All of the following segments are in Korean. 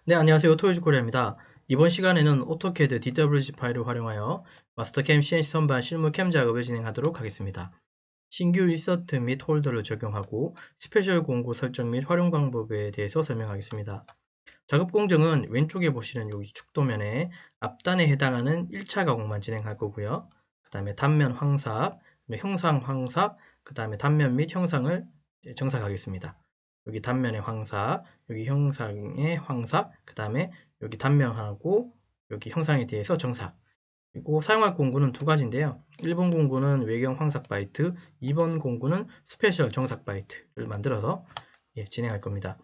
네, 안녕하세요. 오토유즈 코리아입니다. 이번 시간에는 오토캐드 DWG 파일을 활용하여 마스터캠 CNC 선반 실무 캠 작업을 진행하도록 하겠습니다. 신규 인서트 및 홀더를 적용하고 스페셜 공구 설정 및 활용 방법에 대해서 설명하겠습니다. 작업 공정은 왼쪽에 보시는 여기 축도면에 앞단에 해당하는 1차 가공만 진행할 거고요. 그 다음에 단면 황삭, 형상 황삭, 그 다음에 단면 및 형상을 정삭하겠습니다. 여기 단면의 황삭, 여기 형상의 황삭, 그 다음에 여기 단면하고 여기 형상에 대해서 정삭. 그리고 사용할 공구는 두 가지인데요. 1번 공구는 외경 황삭 바이트, 2번 공구는 스페셜 정삭 바이트를 만들어서 진행할 겁니다.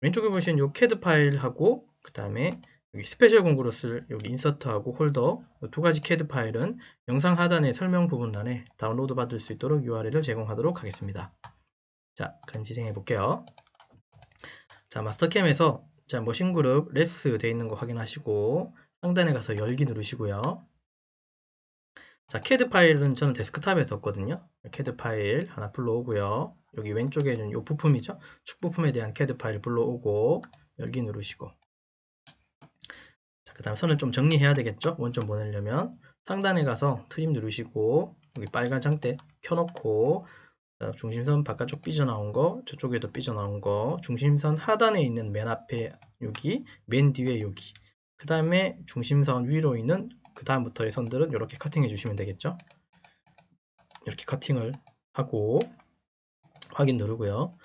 왼쪽에 보시는 요 캐드 파일하고 그 다음에 여기 스페셜 공구로 쓸 여기 인서트하고 홀더 두 가지 캐드 파일은 영상 하단의 설명 부분란에 다운로드 받을 수 있도록 URL을 제공하도록 하겠습니다. 자, 그럼 진행해 볼게요. 자, 마스터캠에서 자, 머신 그룹 레스 되어 있는 거 확인하시고 상단에 가서 열기 누르시고요. 자, 캐드 파일은 저는 데스크탑에 뒀거든요. 캐드 파일 하나 불러오고요. 여기 왼쪽에는 이 부품이죠. 축 부품에 대한 캐드 파일 불러오고 열기 누르시고, 자, 그 다음에 선을 좀 정리해야 되겠죠. 원점 보내려면 상단에 가서 트림 누르시고 여기 빨간 장대 켜놓고 중심선 바깥쪽 삐져나온 거, 저쪽에도 삐져나온 거, 중심선 하단에 있는 맨 앞에 여기, 맨 뒤에 여기, 그 다음에 중심선 위로 있는 그 다음부터의 선들은 이렇게 커팅해 주시면 되겠죠. 이렇게 커팅을 하고 확인 누르고요.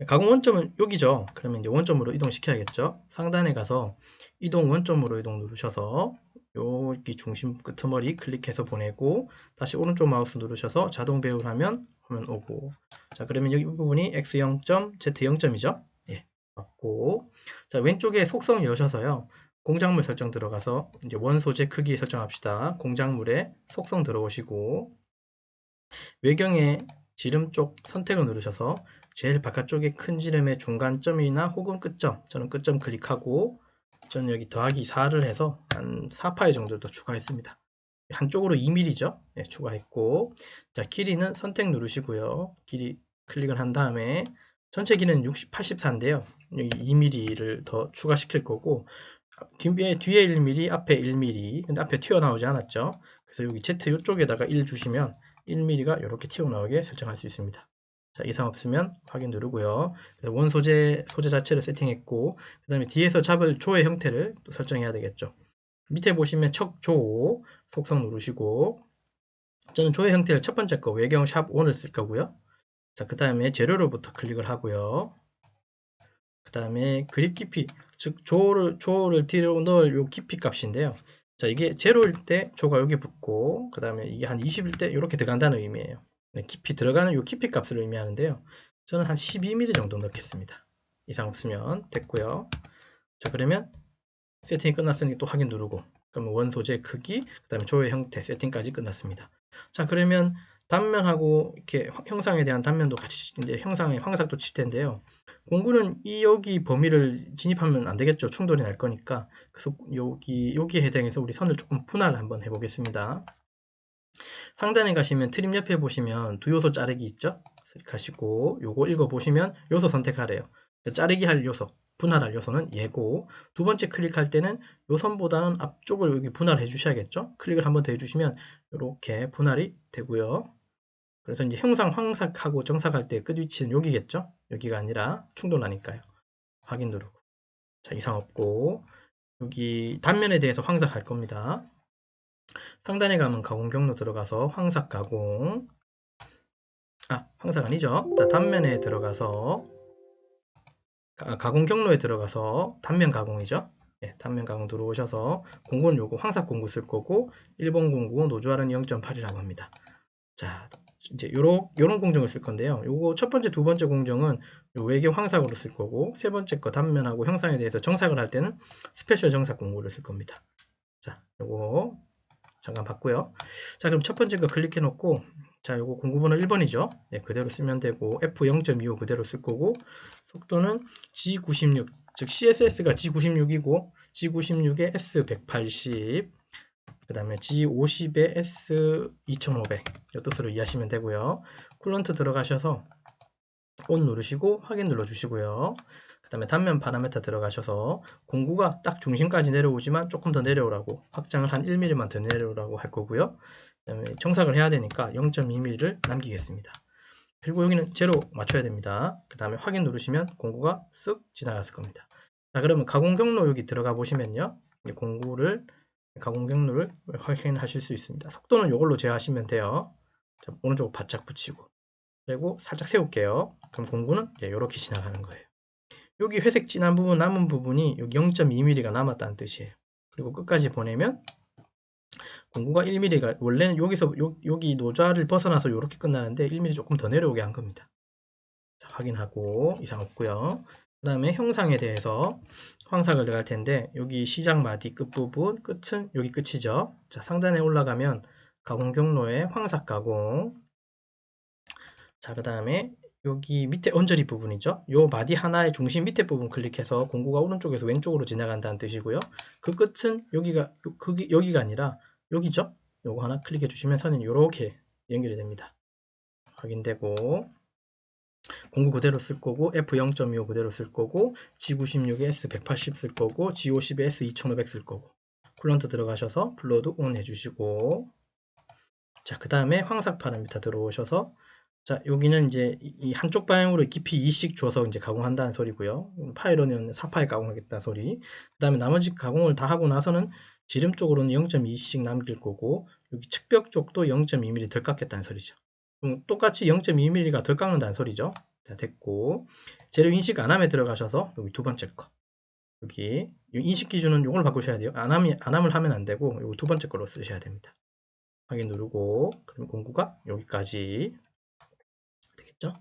가공 원점은 여기죠. 그러면 이제 원점으로 이동시켜야겠죠. 상단에 가서 이동 원점으로 이동 누르셔서 여기 중심 끄트머리 클릭해서 보내고 다시 오른쪽 마우스 누르셔서 자동 배열하면 화면 오고, 자, 그러면 여기 부분이 x 0점, z 0점이죠. 예, 맞고, 자, 왼쪽에 속성 여셔서요. 공작물 설정 들어가서 이제 원 소재 크기 설정합시다. 공작물에 속성 들어오시고 외경의 지름 쪽 선택을 누르셔서 제일 바깥쪽에 큰 지름의 중간점이나 혹은 끝점, 저는 끝점 클릭하고 저는 여기 더하기 4를 해서 한 4파이 정도 더 추가했습니다. 한쪽으로 2mm죠. 네, 추가했고, 자, 길이는 선택 누르시고요. 길이 클릭을 한 다음에 전체 길이는 84인데요. 여기 2mm를 더 추가시킬 거고, 뒤에 1mm, 앞에 1mm. 근데 앞에 튀어나오지 않았죠. 그래서 여기 Z 이쪽에다가 1 주시면 1mm가 이렇게 튀어나오게 설정할 수 있습니다. 자, 이상 없으면 확인 누르고요. 원 소재 자체를 세팅했고, 그 다음에 뒤에서 잡을 조의 형태를 또 설정해야 되겠죠. 밑에 보시면 척조 속성 누르시고, 저는 조의 형태를 첫 번째 거 외경 샵 ON을 쓸 거고요. 자, 그 다음에 재료로부터 클릭을 하고요. 그 다음에 그립 깊이, 즉 조를 뒤로 넣을 요 깊이 값인데요. 자, 이게 제로일 때 조가 여기 붙고, 그 다음에 이게 한 20일 때 이렇게 들어간다는 의미예요. 네, 깊이 들어가는 요 깊이 값을 의미하는데요. 저는 한 12mm 정도 넣겠습니다. 이상 없으면 됐고요. 자, 그러면 세팅이 끝났으니 또 확인 누르고, 그러면 원 소재 크기, 그 다음에 조의 형태 세팅까지 끝났습니다. 자, 그러면 단면하고 이렇게 형상에 대한 단면도 같이 이제 형상의 황삭도 칠 텐데요. 공구는 이 여기 범위를 진입하면 안 되겠죠. 충돌이 날 거니까. 그래서 여기에 해당해서 우리 선을 조금 분할을 한번 해보겠습니다. 상단에 가시면 트림 옆에 보시면 두 요소 자르기 있죠? 클릭하시고 요거 읽어보시면 요소 선택하래요. 자르기 할 요소, 분할할 요소는 얘고, 두 번째 클릭할 때는 요 선보다는 앞쪽을 여기 분할해 주셔야겠죠? 클릭을 한번 더 해주시면 이렇게 분할이 되고요. 그래서 이제 형상 황삭하고 정삭할 때 끝 위치는 여기겠죠? 여기가 아니라 충돌하니까요. 확인 누르고. 자, 이상 없고, 여기 단면에 대해서 황삭할 겁니다. 상단에 가면 가공 경로 들어가서 황삭 가공, 황삭 아니죠. 자, 단면에 들어가서 가공 경로에 들어가서 단면 가공이죠. 예, 단면 가공 들어오셔서 공구는 요거 황삭 공구 쓸 거고, 1번 공구 노즐은 0.8이라고 합니다. 자, 이제 요런 공정을 쓸 건데요. 요거 첫 번째, 두 번째 공정은 요 외경 황삭으로 쓸 거고, 세 번째 거 단면하고 형상에 대해서 정삭을 할 때는 스페셜 정삭 공구를 쓸 겁니다. 자, 요거 잠깐 봤고요. 자, 그럼 첫 번째 거 클릭해 놓고, 자, 요거 공구번호 1번이죠. 네, 그대로 쓰면 되고, F0.25 그대로 쓸 거고, 속도는 G96, 즉 CSS가 G96이고, G96에 S180, 그 다음에 G50에 S2500, 이 뜻으로 이해하시면 되고요. 쿨런트 들어가셔서 ON 누르시고 확인 눌러주시고요. 다음에 단면 파라미터 들어가셔서 공구가 딱 중심까지 내려오지만 조금 더 내려오라고 확장을 한 1mm만 더 내려오라고 할 거고요. 그다음에 정삭을 해야 되니까 0.2mm를 남기겠습니다. 그리고 여기는 제로 맞춰야 됩니다. 그 다음에 확인 누르시면 공구가 쓱 지나갔을 겁니다. 자, 그러면 가공 경로 여기 들어가 보시면요. 가공 경로를 확인하실 수 있습니다. 속도는 이걸로 제어하시면 돼요. 자, 오른쪽 바짝 붙이고 그리고 살짝 세울게요. 그럼 공구는 이렇게 지나가는 거예요. 여기 회색 진한 부분 남은 부분이 여기 0.2mm가 남았다는 뜻이에요. 그리고 끝까지 보내면 공구가 1mm가 원래는 여기서 여기 노좌를 벗어나서 이렇게 끝나는데 1mm 조금 더 내려오게 한 겁니다. 자, 확인하고 이상 없고요. 그 다음에 형상에 대해서 황삭을 들어갈 텐데 여기 시작 마디 끝부분 끝은 여기 끝이죠. 자, 상단에 올라가면 가공 경로에 황삭 가공. 자, 그 다음에 여기 밑에 언저리 부분이죠. 요 마디 하나의 중심 밑에 부분 클릭해서 공구가 오른쪽에서 왼쪽으로 지나간다는 뜻이고요. 그 끝은 여기가 아니라 여기죠. 요거 하나 클릭해 주시면 선은 이렇게 연결이 됩니다. 확인되고 공구 그대로 쓸 거고 F0.25 그대로 쓸 거고 G96에 S180 쓸 거고 G50에 S2500 쓸 거고 쿨런트 들어가셔서 블러드 온 해주시고 자, 그 다음에 황삭 파라미터 들어오셔서 자, 여기는 이제 이 한쪽 방향으로 깊이 2씩 줘서 이제 가공한다는 소리고요. 파이로는 4파에 가공하겠다는 소리. 그 다음에 나머지 가공을 다 하고 나서는 지름 쪽으로는 0.2씩 남길 거고 여기 측벽 쪽도 0.2mm 덜 깎겠다는 소리죠. 똑같이 0.2mm가 덜 깎는다는 소리죠. 자, 됐고 재료 인식 안함에 들어가셔서 여기 두 번째 거 여기 인식 기준은 이걸 바꾸셔야 돼요. 안함을 하면 안 되고 여기 두 번째 걸로 쓰셔야 됩니다. 확인 누르고 그럼 공구가 여기까지 되겠죠?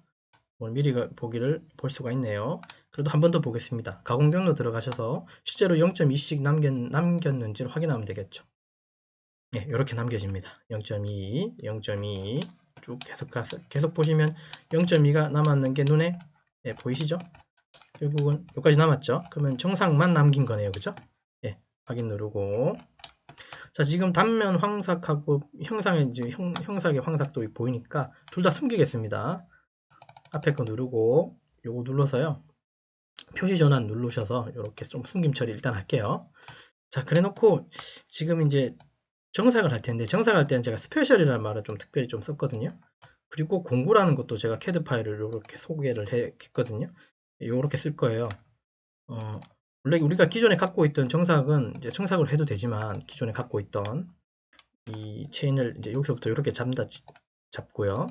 오늘 미리 보기를 볼 수가 있네요. 그래도 한 번 더 보겠습니다. 가공 경로 들어가셔서 실제로 0.2씩 남겼는지를 확인하면 되겠죠. 네, 이렇게 남겨집니다. 0.2, 0.2 쭉 계속 보시면 0.2가 남았는 게 눈에 보이시죠? 결국은 여기까지 남았죠. 그러면 정상만 남긴 거네요. 그죠? 예, 확인 누르고 자, 지금 단면 황삭하고 형상의 이제 형삭의 황삭도 보이니까 둘 다 숨기겠습니다. 앞에 거 누르고 요거 눌러서요. 표시 전환 누르셔서 이렇게 좀 숨김 처리 일단 할게요. 자, 그래 놓고 지금 이제 정삭을 할 텐데 정삭할 때는 제가 스페셜이라는 말을 좀 특별히 좀 썼거든요. 그리고 공구라는 것도 제가 캐드 파일을 이렇게 소개를 했거든요. 이렇게 쓸 거예요. 원래 우리가 기존에 갖고 있던 정삭은 이제 정삭을 해도 되지만 기존에 갖고 있던 이 체인을 이제 여기서부터 이렇게 잡고요.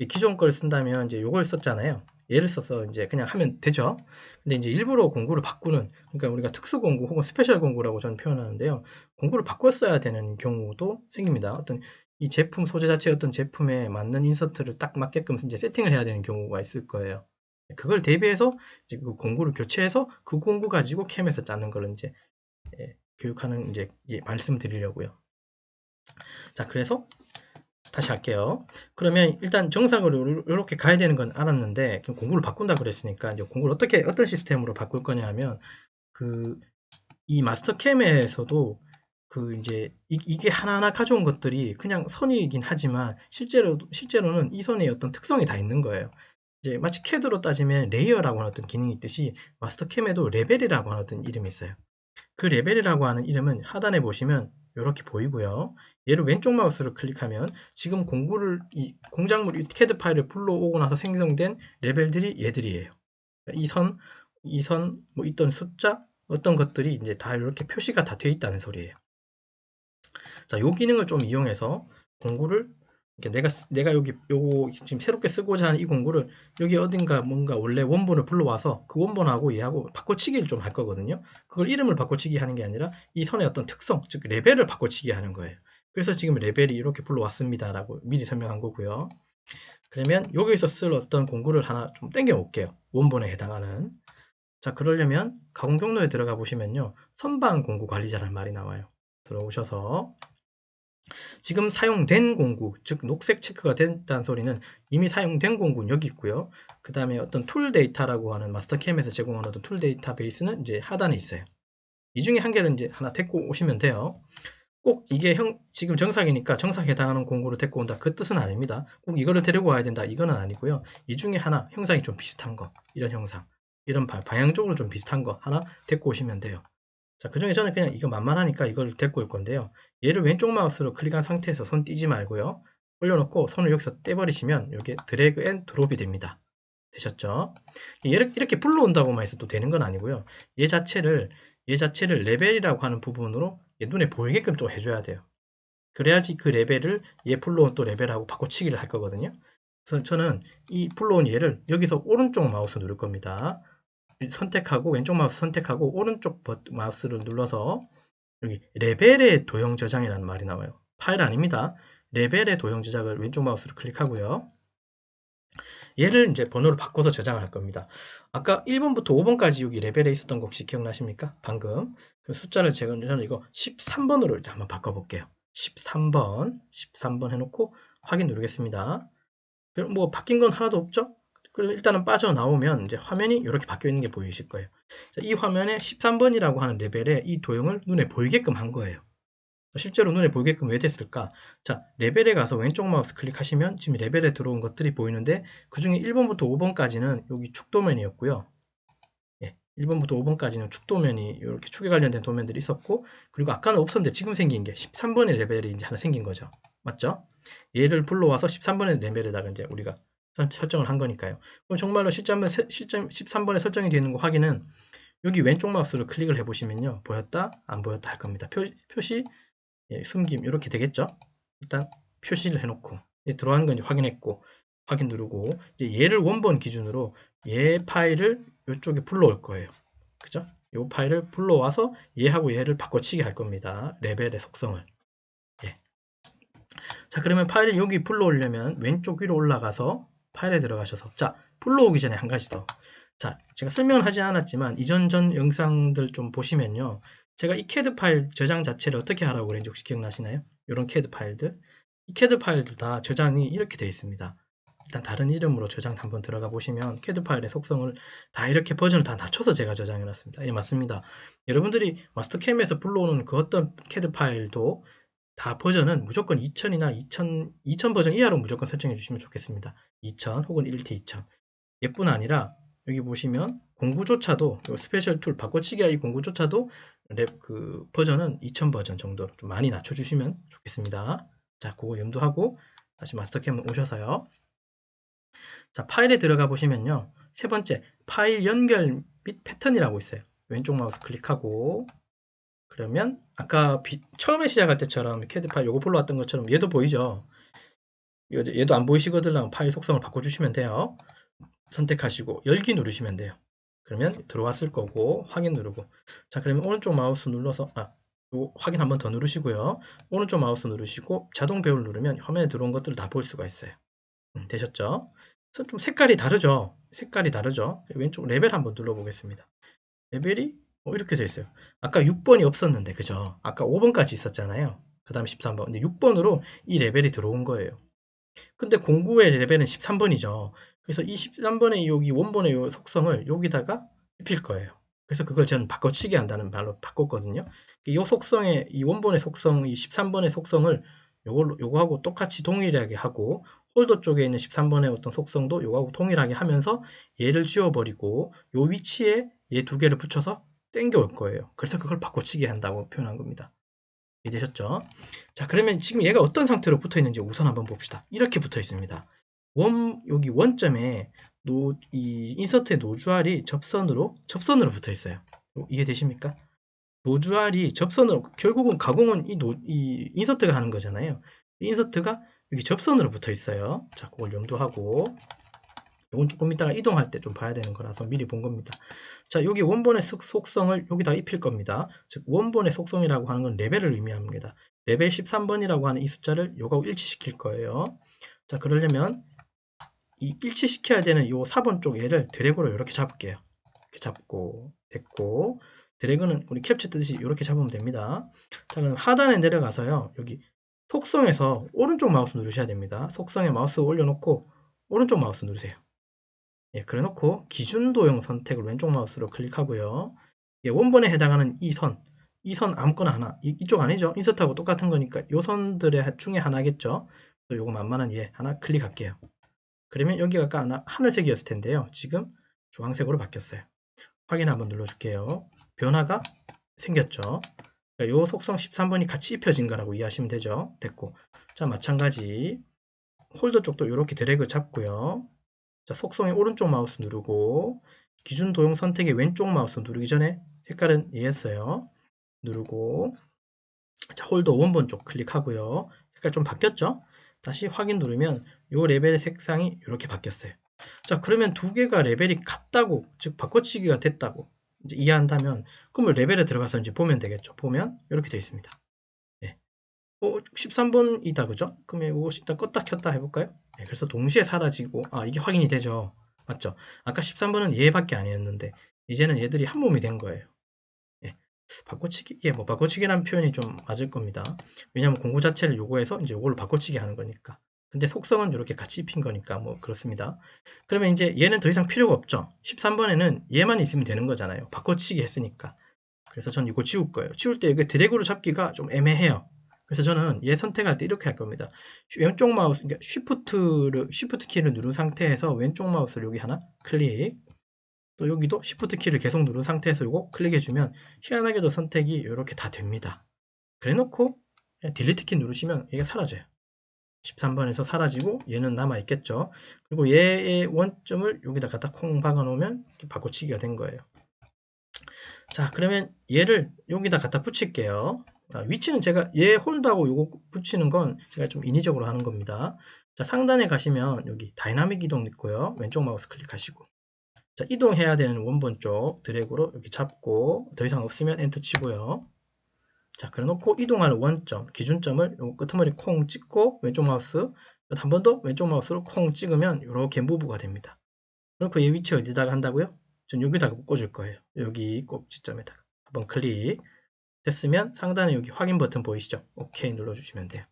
기존 걸 쓴다면 이제 요걸 썼잖아요. 얘를 써서 이제 그냥 하면 되죠. 근데 이제 일부러 공구를 바꾸는, 그러니까 우리가 특수 공구 혹은 스페셜 공구라고 저는 표현하는데요. 공구를 바꿨어야 되는 경우도 생깁니다. 어떤 이 제품 소재 자체 어떤 제품에 맞는 인서트를 딱 맞게끔 이제 세팅을 해야 되는 경우가 있을 거예요. 그걸 대비해서 이제 그 공구를 교체해서 그 공구 가지고 캠에서 짜는 걸 이제 교육하는 이제 말씀드리려고요. 자, 그래서 다시 할게요. 그러면 일단 정상으로 이렇게 가야 되는 건 알았는데 공구를 바꾼다 그랬으니까 이제 공구를 어떤 시스템으로 바꿀 거냐 하면 이 마스터캠에서도 이제 이게 하나하나 가져온 것들이 그냥 선이긴 하지만 실제로는 이 선에 어떤 특성이 다 있는 거예요. 이제 마치 CAD로 따지면 레이어라고 하는 어떤 기능이 있듯이 마스터캠에도 레벨이라고 하는 어떤 이름이 있어요. 그 레벨이라고 하는 이름은 하단에 보시면 이렇게 보이고요. 얘를 왼쪽 마우스를 클릭하면 지금 이 공작물 캐드 파일을 불러오고 나서 생성된 레벨들이 얘들이에요. 이 선, 뭐 있던 숫자, 어떤 것들이 이제 다 이렇게 표시가 다 되어 있다는 소리예요. 자, 요 기능을 좀 이용해서 공구를 내가 여기 요거 지금 새롭게 쓰고자 하는 이 공구를 여기 어딘가 뭔가 원래 원본을 불러와서 그 원본하고 얘하고 바꿔치기를 좀 할 거거든요. 그걸 이름을 바꿔치기 하는 게 아니라 이 선의 어떤 특성, 즉 레벨을 바꿔치기 하는 거예요. 그래서 지금 레벨이 이렇게 불러왔습니다라고 미리 설명한 거고요. 그러면 여기서 쓸 어떤 공구를 하나 좀 땡겨 올게요. 원본에 해당하는. 자, 그러려면 가공 경로에 들어가 보시면요. 선반 공구 관리자라는 말이 나와요. 들어오셔서 지금 사용된 공구, 즉 녹색 체크가 됐다는 소리는 이미 사용된 공구는 여기 있고요. 그 다음에 어떤 툴 데이터라고 하는 마스터캠에서 제공하는 어떤 툴 데이터베이스는 이제 하단에 있어요. 이 중에 한 개를 이제 하나 데리고 오시면 돼요. 꼭 이게 지금 정삭이니까 정삭에 해당하는 공구를 데리고 온다 그 뜻은 아닙니다. 꼭 이거를 데리고 와야 된다 이거는 아니고요. 이 중에 하나 형상이 좀 비슷한 거, 이런 형상 이런 방향적으로 좀 비슷한 거 하나 데리고 오시면 돼요. 자, 그 중에 저는 그냥 이거 만만하니까 이걸 데리고 올 건데요. 얘를 왼쪽 마우스로 클릭한 상태에서 손 띄지 말고요. 올려놓고 손을 여기서 떼버리시면 이게 드래그 앤 드롭이 됩니다. 되셨죠? 이렇게 불러온다고만 해서 또 되는 건 아니고요. 얘 자체를 레벨이라고 하는 부분으로 얘 눈에 보이게끔 좀 해줘야 돼요. 그래야지 그 레벨을 얘 불러온 또 레벨하고 바꿔치기를 할 거거든요. 그래서 저는 이 불러온 얘를 여기서 오른쪽 마우스 누를 겁니다. 선택하고 왼쪽 마우스 선택하고 오른쪽 마우스를 눌러서 여기 레벨의 도형 저장이라는 말이 나와요. 파일 아닙니다. 레벨의 도형 저장을 왼쪽 마우스로 클릭하고요. 얘를 이제 번호를 바꿔서 저장을 할 겁니다. 아까 1번부터 5번까지 여기 레벨에 있었던 거 혹시 기억나십니까? 방금 그 숫자를 저는 이거 13번으로 일단 한번 바꿔볼게요. 13번 해놓고 확인 누르겠습니다. 뭐 바뀐 건 하나도 없죠? 그리고 일단은 빠져나오면 이제 화면이 이렇게 바뀌어 있는 게 보이실 거예요. 자, 이 화면에 13번이라고 하는 레벨에 이 도형을 눈에 보이게끔 한 거예요. 실제로 눈에 보이게끔 왜 됐을까? 자, 레벨에 가서 왼쪽 마우스 클릭하시면 지금 레벨에 들어온 것들이 보이는데 그 중에 1번부터 5번까지는 여기 축도면이었고요. 예, 1번부터 5번까지는 축도면이 이렇게 축에 관련된 도면들이 있었고, 그리고 아까는 없었는데 지금 생긴 게 13번의 레벨이 이제 하나 생긴 거죠. 맞죠? 얘를 불러와서 13번의 레벨에다가 이제 우리가 설정을 한 거니까요. 그럼 정말로 실제 13번에 설정이 되어 있는 거 확인은 여기 왼쪽 마우스를 클릭을 해보시면요. 보였다? 안 보였다 할 겁니다. 표시, 예, 숨김 이렇게 되겠죠. 일단 표시를 해놓고 들어간 건지 확인했고 확인 누르고 이제 얘를 원본 기준으로 얘 파일을 이쪽에 불러올 거예요. 그죠? 이 파일을 불러와서 얘하고 얘를 바꿔치기 할 겁니다. 레벨의 속성을. 예. 자, 그러면 파일을 여기 불러오려면 왼쪽 위로 올라가서 파일에 들어가셔서, 자, 불러오기 전에 한 가지 더. 자, 제가 설명을 하지 않았지만 이전 영상들 좀 보시면요, 제가 이 CAD 파일 저장 자체를 어떻게 하라고 그랬는지 혹시 기억나시나요? 이런 CAD 파일들, 이 CAD 파일들 다 저장이 이렇게 되어 있습니다. 일단 다른 이름으로 저장 한번 들어가 보시면 CAD 파일의 속성을 다 이렇게 버전을 다 낮춰서 제가 저장해 놨습니다. 예, 맞습니다. 여러분들이 마스터캠에서 불러오는 그 어떤 CAD 파일도 다 버전은 무조건 2000이나 2000 버전 이하로 무조건 설정해 주시면 좋겠습니다. 2000 혹은 1T 2000. 얘뿐 아니라 여기 보시면 공구조차도 스페셜 툴 바꿔치기 이 공구조차도 그 버전은 2000 버전 정도로 좀 많이 낮춰주시면 좋겠습니다. 자, 그거 염두하고 다시 마스터캠 오셔서요. 자, 파일에 들어가 보시면요. 세 번째, 파일 연결 및 패턴이라고 있어요. 왼쪽 마우스 클릭하고 그러면 아까 처음에 시작할 때처럼 CAD 파일 요거 불러왔던 것처럼 얘도 보이죠? 얘도 안 보이시거든 파일 속성을 바꿔주시면 돼요. 선택하시고 열기 누르시면 돼요. 그러면 들어왔을 거고 확인 누르고, 자, 그러면 오른쪽 마우스 눌러서 요 확인 한번 더 누르시고요. 오른쪽 마우스 누르시고 자동 배열 누르면 화면에 들어온 것들을 다 볼 수가 있어요. 되셨죠? 그래서 좀 색깔이 다르죠? 색깔이 다르죠? 왼쪽 레벨 한번 눌러보겠습니다. 레벨이 이렇게 되어 있어요. 아까 6번이 없었는데, 그죠? 아까 5번까지 있었잖아요. 그 다음에 13번. 근데 6번으로 이 레벨이 들어온 거예요. 근데 공구의 레벨은 13번이죠. 그래서 이 13번의 여기 원본의 요 속성을 여기다가 입힐 거예요. 그래서 그걸 저는 바꿔치기 한다는 말로 바꿨거든요. 이 속성의, 이 원본의 속성, 이 13번의 속성을 요거하고 똑같이 동일하게 하고, 홀더 쪽에 있는 13번의 어떤 속성도 요거하고 동일하게 하면서 얘를 지워버리고 요 위치에 얘 두 개를 붙여서 땡겨 올 거예요. 그래서 그걸 바꿔치기 한다고 표현한 겁니다. 이해되셨죠? 자, 그러면 지금 얘가 어떤 상태로 붙어 있는지 우선 한번 봅시다. 이렇게 붙어 있습니다. 여기 원점에 이 인서트의 노즈알이 접선으로 붙어 있어요. 이해되십니까? 노즈알이 접선으로, 결국은 가공은 이 인서트가 하는 거잖아요. 이 인서트가 여기 접선으로 붙어 있어요. 자, 그걸 염두하고 이건 조금 이따가 이동할 때 좀 봐야 되는 거라서 미리 본 겁니다. 자, 여기 원본의 속성을 여기다 입힐 겁니다. 즉 원본의 속성이라고 하는 건 레벨을 의미합니다. 레벨 13번이라고 하는 이 숫자를 요거하고 일치시킬 거예요. 자, 그러려면 이 일치시켜야 되는 이 4번 쪽 얘를 드래그로 이렇게 잡을게요. 이렇게 잡고 됐고, 드래그는 우리 캡처 뜨듯이 이렇게 잡으면 됩니다. 자, 그럼 하단에 내려가서요. 여기 속성에서 오른쪽 마우스 누르셔야 됩니다. 속성에 마우스 올려놓고 오른쪽 마우스 누르세요. 예, 그래 놓고 기준 도형 선택을 왼쪽 마우스로 클릭하고요. 예, 원본에 해당하는 이 선 아무거나 하나, 이쪽 아니죠? 인서트하고 똑같은 거니까 이 선들의 중에 하나겠죠? 요거 만만한 예 하나 클릭할게요. 그러면 여기가 아까 하늘색이었을 텐데요. 지금 주황색으로 바뀌었어요. 확인 한번 눌러줄게요. 변화가 생겼죠. 요 속성 13번이 같이 입혀진 거라고 이해하시면 되죠. 됐고. 자, 마찬가지. 홀더 쪽도 이렇게 드래그 잡고요. 자, 속성의 오른쪽 마우스 누르고, 기준 도형 선택의 왼쪽 마우스 누르기 전에 색깔은 이해했어요. 누르고, 자, 홀더 원본 쪽 클릭하고요. 색깔 좀 바뀌었죠? 다시 확인 누르면 요 레벨의 색상이 이렇게 바뀌었어요. 자, 그러면 두 개가 레벨이 같다고, 즉 바꿔치기가 됐다고 이제 이해한다면, 그럼 레벨에 들어가서 이제 보면 되겠죠. 보면 이렇게 되어 있습니다. 네. 13번이다, 그죠? 그러면 이거 일단 껐다 켰다 해볼까요? 네, 그래서 동시에 사라지고, 이게 확인이 되죠. 맞죠? 아까 13번은 얘밖에 아니었는데, 이제는 얘들이 한 몸이 된 거예요. 예. 바꿔치기, 뭐 바꿔치기라는 표현이 좀 맞을 겁니다. 왜냐하면 공구 자체를 요구해서 이제 요걸 바꿔치기 하는 거니까. 근데 속성은 이렇게 같이 입힌 거니까 뭐 그렇습니다. 그러면 이제 얘는 더 이상 필요가 없죠. 13번에는 얘만 있으면 되는 거잖아요. 바꿔치기 했으니까. 그래서 전 이거 지울 거예요. 지울 때 이게 드래그로 잡기가 좀 애매해요. 그래서 저는 얘 선택할 때 이렇게 할 겁니다. 왼쪽 마우스, 그러니까 쉬프트 키를 누른 상태에서 왼쪽 마우스를 여기 하나 클릭, 또 여기도 Shift 키를 계속 누른 상태에서 이거 클릭해주면 희한하게도 선택이 이렇게 다 됩니다. 그래놓고 딜리트 키 누르시면 이게 사라져요. 13번에서 사라지고 얘는 남아있겠죠. 그리고 얘의 원점을 여기다 갖다 콩 박아 놓으면 바꿔치기가 된 거예요. 자, 그러면 얘를 여기다 갖다 붙일게요. 위치는 제가 얘 홀드하고 요거 붙이는 건 제가 좀 인위적으로 하는 겁니다. 자, 상단에 가시면 여기 다이나믹 이동 있고요. 왼쪽 마우스 클릭하시고, 자, 이동해야 되는 원본 쪽 드래그로 이렇게 잡고, 더 이상 없으면 엔터 치고요. 자, 그래 놓고 이동할 원점, 기준점을 요 끄트머리 콩 찍고 왼쪽 마우스, 한 번 더 왼쪽 마우스로 콩 찍으면 이렇게 무브가 됩니다. 그리고 얘 위치 어디다가 한다고요? 전 여기다가 묶어줄 거예요. 여기 꼭지점에다가 한번 클릭 됐으면 상단에 여기 확인 버튼 보이시죠? 오케이 눌러주시면 돼요.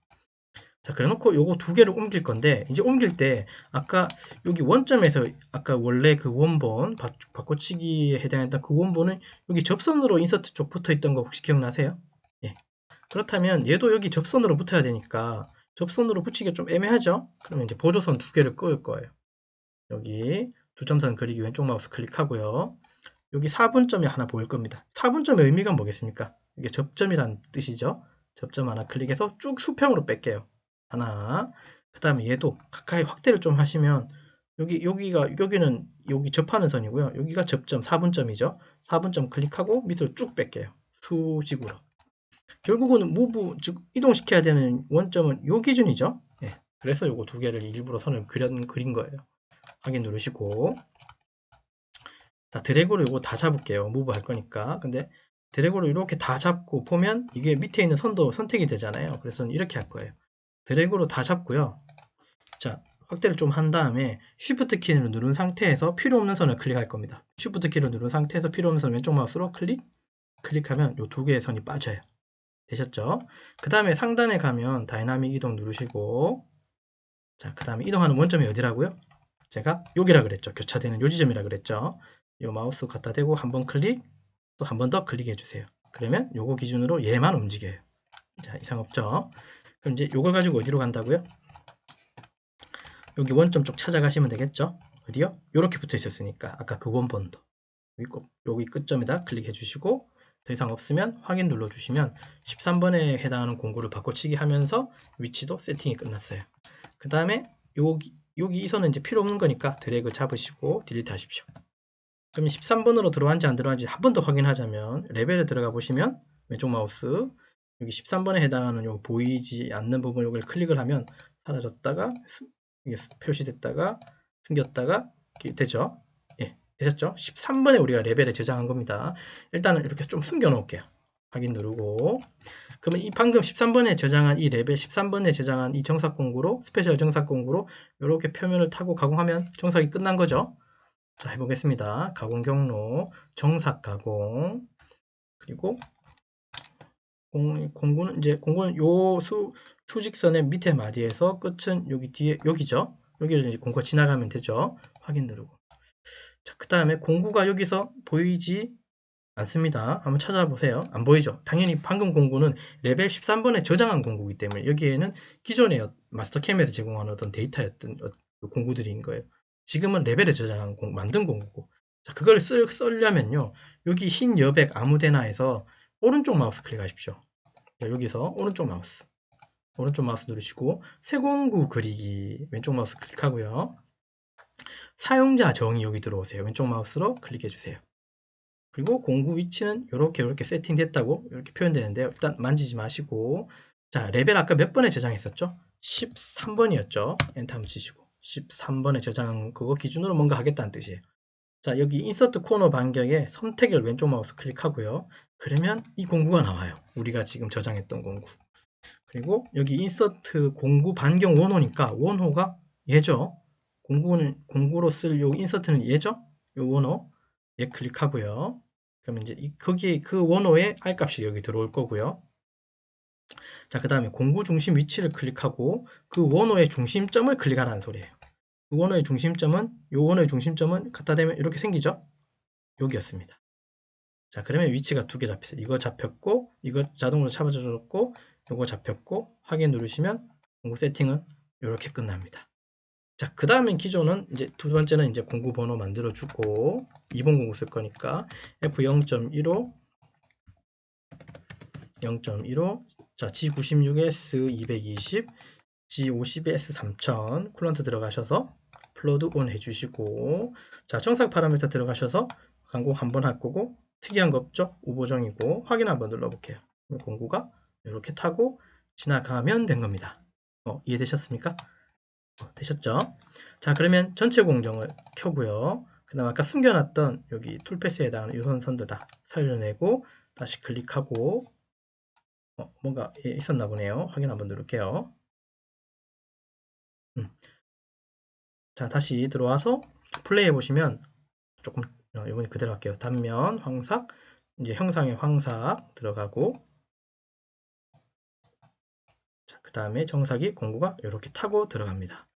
자, 그래 놓고 요거 두 개를 옮길 건데, 이제 옮길 때 아까 여기 원점에서 아까 원래 그 원본 바꿔치기에 해당했던 그 원본은 여기 접선으로 인서트 쪽 붙어 있던 거 혹시 기억나세요? 예. 그렇다면 얘도 여기 접선으로 붙어야 되니까 접선으로 붙이기가 좀 애매하죠? 그러면 이제 보조선 두 개를 끌 거예요. 여기 두 점선 그리기 왼쪽 마우스 클릭하고요. 여기 4분점이 하나 보일 겁니다. 4분점의 의미가 뭐겠습니까? 이게 접점이란 뜻이죠. 접점 하나 클릭해서 쭉 수평으로 뺄게요. 하나. 그 다음에 얘도 가까이 확대를 좀 하시면 여기는 여기 접하는 선이고요. 여기가 접점 4분점이죠. 4분점 클릭하고 밑으로 쭉 뺄게요. 수직으로. 결국은 무브, 즉 이동시켜야 되는 원점은 요 기준이죠. 예. 그래서 요거 두 개를 일부러 선을 그린 거예요. 확인 누르시고, 자, 드래그로 이거 다 잡을게요. 무브 할 거니까. 근데 드래그로 이렇게 다 잡고 보면 이게 밑에 있는 선도 선택이 되잖아요. 그래서 이렇게 할 거예요. 드래그로 다 잡고요. 자, 확대를 좀 한 다음에 Shift 키를 누른 상태에서 필요 없는 선을 클릭할 겁니다. Shift 키를 누른 상태에서 필요 없는 선 왼쪽 마우스로 클릭하면 이 두 개의 선이 빠져요. 되셨죠? 그 다음에 상단에 가면 다이나믹 이동 누르시고, 자, 그 다음에 이동하는 원점이 어디라고요? 제가 여기라 그랬죠. 교차되는 요 지점이라 그랬죠. 요 마우스 갖다 대고 한 번 클릭, 또 한 번 더 클릭해 주세요. 그러면 요거 기준으로 얘만 움직여요. 자, 이상 없죠? 그럼 이제 요걸 가지고 어디로 간다고요? 여기 원점 쪽 찾아가시면 되겠죠? 어디요? 요렇게 붙어 있었으니까 아까 그 원본도 여기 끝점에다 클릭해 주시고, 더 이상 없으면 확인 눌러 주시면 13번에 해당하는 공구를 바꿔치기 하면서 위치도 세팅이 끝났어요. 그 다음에 여기 이 선은 이제 필요 없는 거니까 드래그 잡으시고 딜리트 하십시오. 그럼 13번으로 들어왔는지 안 들어왔는지 한 번 더 확인하자면, 레벨에 들어가 보시면 왼쪽 마우스 여기 13번에 해당하는 요 보이지 않는 부분 요걸 클릭을 하면 사라졌다가 이게 표시됐다가 숨겼다가 되죠. 예, 되셨죠? 13번에 우리가 레벨에 저장한 겁니다. 일단은 이렇게 좀 숨겨 놓을게요. 확인 누르고, 그러면 이 방금 13번에 저장한 이 레벨 13번에 저장한 이 정삭 공구로, 스페셜 정삭 공구로 이렇게 표면을 타고 가공하면 정삭이 끝난 거죠. 자, 해보겠습니다. 가공 경로, 정삭 가공, 그리고 공구는 요 수직선의 밑에 마디에서 끝은 여기 뒤에, 여기죠. 여기를 이제 공구가 지나가면 되죠. 확인 누르고. 자, 그 다음에 공구가 여기서 보이지 않습니다. 한번 찾아보세요. 안 보이죠? 당연히 방금 공구는 레벨 13번에 저장한 공구이기 때문에 여기에는 기존의 마스터캠에서 제공하는 어떤 데이터였던 그 공구들인 거예요. 지금은 레벨에 저장한 만든 공구고, 자, 그걸 쓰려면요. 여기 흰 여백 아무데나에서 오른쪽 마우스 클릭하십시오. 자, 여기서 오른쪽 마우스 누르시고 세공구 그리기 왼쪽 마우스 클릭하고요. 사용자 정의 여기 들어오세요. 왼쪽 마우스로 클릭해 주세요. 그리고 공구 위치는 이렇게 세팅됐다고 이렇게 표현되는데요. 일단 만지지 마시고, 자, 레벨 아까 몇 번에 저장했었죠? 13번이었죠. 엔터 한번 치시고 13번에 저장 그거 기준으로 뭔가 하겠다는 뜻이에요. 자, 여기 인서트 코너 반경에 선택을 왼쪽 마우스 클릭하고요. 그러면 이 공구가 나와요. 우리가 지금 저장했던 공구. 그리고 여기 인서트 공구 반경 원호니까 원호가 얘죠. 공구로 쓸 요 인서트는 얘죠. 요 원호 얘 클릭하고요. 그러면 이제 거기 그 원호의 R 값이 여기 들어올 거고요. 자, 그 다음에 공구 중심 위치를 클릭하고 그 원호의 중심점을 클릭하라는 소리예요. 그 원호의 중심점은 요 원호의 중심점은 갖다 대면 이렇게 생기죠. 여기였습니다. 자, 그러면 위치가 두 개 잡혔어요. 이거 잡혔고 이거 자동으로 잡아줬고 이거 잡혔고 확인 누르시면 공구 세팅은 이렇게 끝납니다. 자, 그 다음엔 기존은 이제 두 번째는 이제 공구 번호 만들어 주고 2번 공구 쓸 거니까 F0.15 0.15 자, G96S220 G50S3000 쿨런트 들어가셔서 플러드 온 해주시고, 자, 정삭 파라미터 들어가셔서 강공 한번 할 거고 특이한 거 없죠? 우보정이고 확인 한번 눌러볼게요. 공구가 이렇게 타고 지나가면 된 겁니다. 이해되셨습니까? 되셨죠? 자, 그러면 전체 공정을 켜고요. 그 다음 아까 숨겨놨던 여기 툴패스에 해당하는 유선선들 다 살려내고 다시 클릭하고 뭔가 있었나 보네요. 확인 한번 누를게요. 자, 다시 들어와서 플레이 해보시면 조금 이번에 그대로 할게요. 단면 황삭 이제 형상의 황삭 들어가고, 자, 그 다음에 정삭이 공구가 이렇게 타고 들어갑니다.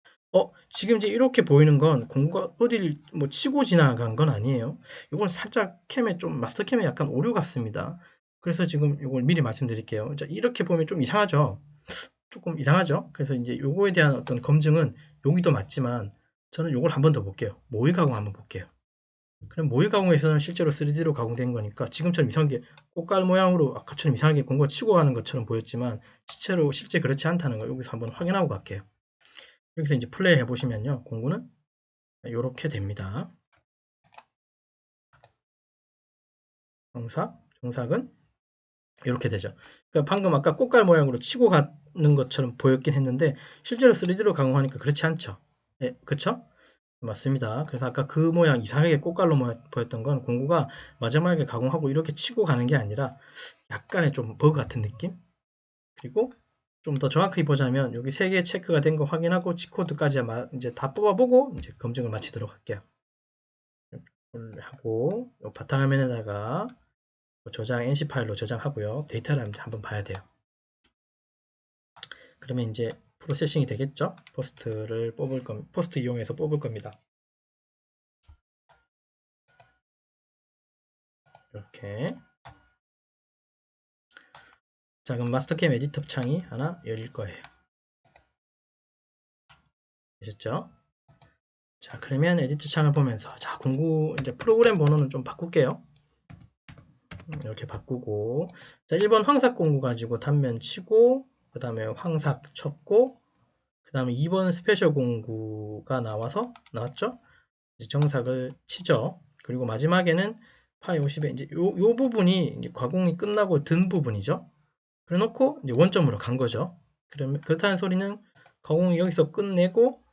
지금 이제 이렇게 보이는 건 공구가 어딜 뭐 치고 지나간 건 아니에요. 이건 살짝 마스터 캠에 약간 오류 같습니다. 그래서 지금 이걸 미리 말씀드릴게요. 자, 이렇게 보면 좀 이상하죠? 조금 이상하죠? 그래서 이제 요거에 대한 어떤 검증은 여기도 맞지만 저는 요걸 한 번 더 볼게요. 모의 가공 한번 볼게요. 그럼 모의 가공에서는 실제로 3D로 가공된 거니까 지금처럼 이상하게 꽃갈 모양으로 아까처럼 이상하게 공구가 치고 가는 것처럼 보였지만 실제 그렇지 않다는 거 여기서 한번 확인하고 갈게요. 여기서 이제 플레이 해보시면요. 공구는 이렇게 됩니다. 정삭은 이렇게 되죠. 그러니까 방금 아까 꽃갈 모양으로 치고 가는 것처럼 보였긴 했는데 실제로 3D로 가공하니까 그렇지 않죠. 예, 그쵸? 맞습니다. 그래서 아까 그 모양 이상하게 꽃갈로 보였던 건 공구가 마지막에 가공하고 이렇게 치고 가는 게 아니라 약간의 좀 버그 같은 느낌? 그리고 좀 더 정확히 보자면 여기 3개 체크가 된 거 확인하고 G코드까지 이제 다 뽑아보고 이제 검증을 마치도록 할게요. 하고 바탕화면에다가 저장 NC 파일로 저장하고요. 데이터를 한번 봐야 돼요. 그러면 이제 프로세싱이 되겠죠? 포스트 이용해서 뽑을 겁니다. 이렇게. 자, 그럼 마스터캠 에디터 창이 하나 열릴 거예요. 되셨죠? 자, 그러면 에디터 창을 보면서 자, 공구 이제 프로그램 번호는 좀 바꿀게요. 이렇게 바꾸고, 자, 1번 황삭 공구 가지고 단면 치고 그 다음에 황삭 쳤고 그 다음에 2번 스페셜 공구가 나왔죠? 이제 정삭을 치죠. 그리고 마지막에는 파이 50에 이제 요 부분이 이제 가공이 끝나고 든 부분이죠. 그래 놓고 이제 원점으로 간 거죠. 그렇다는 소리는 가공이 여기서 끝내고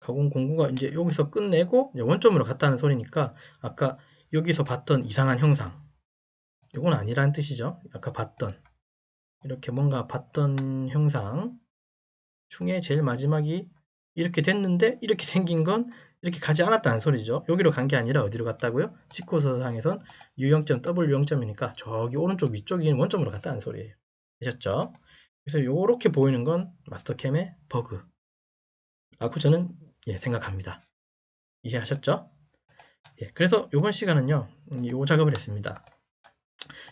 가공 공구가 이제 여기서 끝내고 이제 원점으로 갔다는 소리니까 아까 여기서 봤던 이상한 형상 이건 아니라는 뜻이죠. 아까 이렇게 뭔가 봤던 형상 중에 제일 마지막이 이렇게 됐는데 이렇게 생긴 건 이렇게 가지 않았다는 소리죠. 여기로 간 게 아니라 어디로 갔다고요? G코드상에선 U0점 W0점이니까 저기 오른쪽 위쪽이 원점으로 갔다는 소리예요. 되셨죠? 그래서 이렇게 보이는 건 마스터캠의 버그 라고 저는 생각합니다. 이해하셨죠? 그래서 이번 시간은요 이 작업을 했습니다.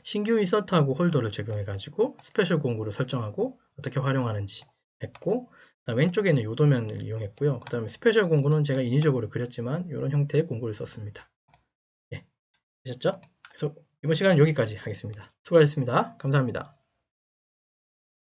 신규 인서트하고 홀더를 적용해 가지고 스페셜 공구를 설정하고 어떻게 활용하는지 했고, 왼쪽에 있는 요도면을 이용했고요. 그 다음에 스페셜 공구는 제가 인위적으로 그렸지만 이런 형태의 공구를 썼습니다. 예, 되셨죠? 그래서 이번 시간은 여기까지 하겠습니다. 수고하셨습니다. 감사합니다.